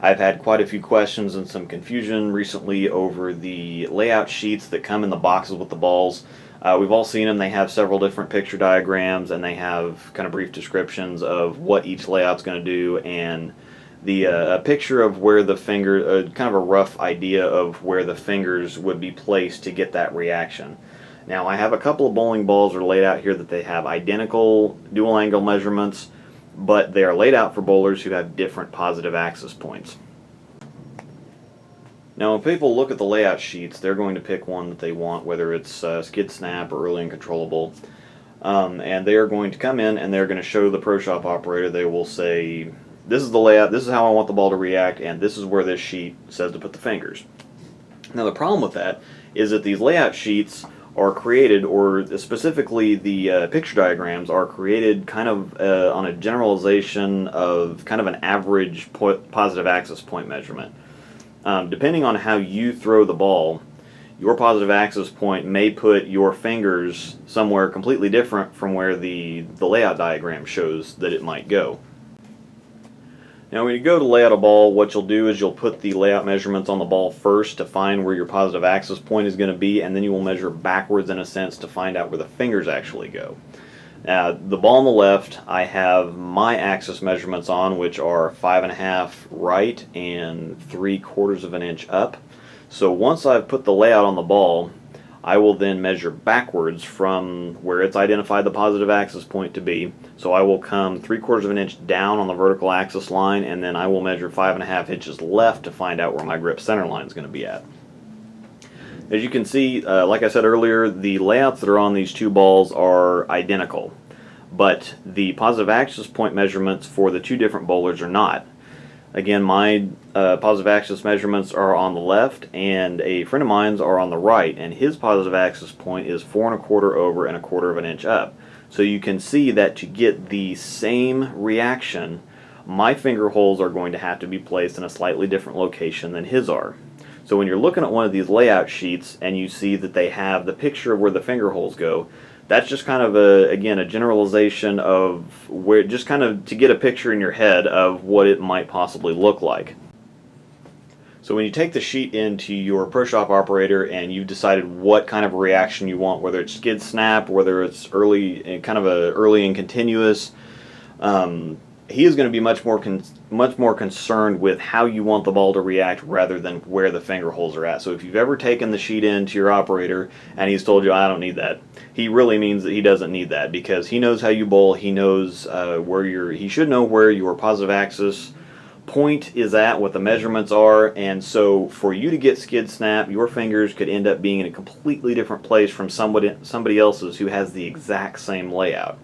I've had quite a few questions and some confusion recently over the layout sheets that come in the boxes with the balls. We've all seen them. They have several different picture diagrams, and they have kind of brief descriptions of what each layout's going to do, and the a picture of where the finger, kind of a rough idea of where the fingers would be placed to get that reaction. Now, I have a couple of bowling balls that are laid out here that they have identical dual angle measurements, but they are laid out for bowlers who have different positive axis points. Now, when people look at the layout sheets, they're going to pick one that they want, whether it's skid snap or early and controllable. And they are going to come in and they're going to show the Pro Shop operator. They will say, this is the layout, this is how I want the ball to react, and this is where this sheet says to put the fingers. Now, the problem with that is that these layout sheets are created, or specifically the picture diagrams are created kind of on a generalization of kind of an average positive axis point measurement. Depending on how you throw the ball, your positive axis point may put your fingers somewhere completely different from where the layout diagram shows that it might go. Now, when you go to lay out a ball, what you'll do is you'll put the layout measurements on the ball first to find where your positive axis point is going to be, and then you will measure backwards in a sense to find out where the fingers actually go. Now, the ball on the left, I have my axis measurements on, which are 5.5 right and 3/4 of an inch up. So once I've put the layout on the ball, I will then measure backwards from where it's identified the positive axis point to be. So I will come 3/4 of an inch down on the vertical axis line, and then I will measure 5.5 inches left to find out where my grip center line is going to be at. As you can see, like I said earlier, the layouts that are on these two balls are identical, but the positive axis point measurements for the two different bowlers are not. Again, my positive axis measurements are on the left, and a friend of mine's are on the right, and his positive axis point is 4.25 over and 1/4 of an inch up. So you can see that to get the same reaction, my finger holes are going to have to be placed in a slightly different location than his are. So when you're looking at one of these layout sheets and you see that they have the picture of where the finger holes go, that's just kind of again a generalization of where, just kind of to get a picture in your head of what it might possibly look like. So when you take the sheet into your Pro Shop operator and you've decided what kind of reaction you want, whether it's skid snap, whether it's early, kind of a early and continuous, he is going to be much more concerned with how you want the ball to react rather than where the finger holes are at. So if you've ever taken the sheet into your operator and he's told you, I don't need that, he really means that he doesn't need that, because he knows how you bowl. He knows he should know where your positive axis point is at, what the measurements are, and so for you to get skid snap, your fingers could end up being in a completely different place from somebody else's who has the exact same layout.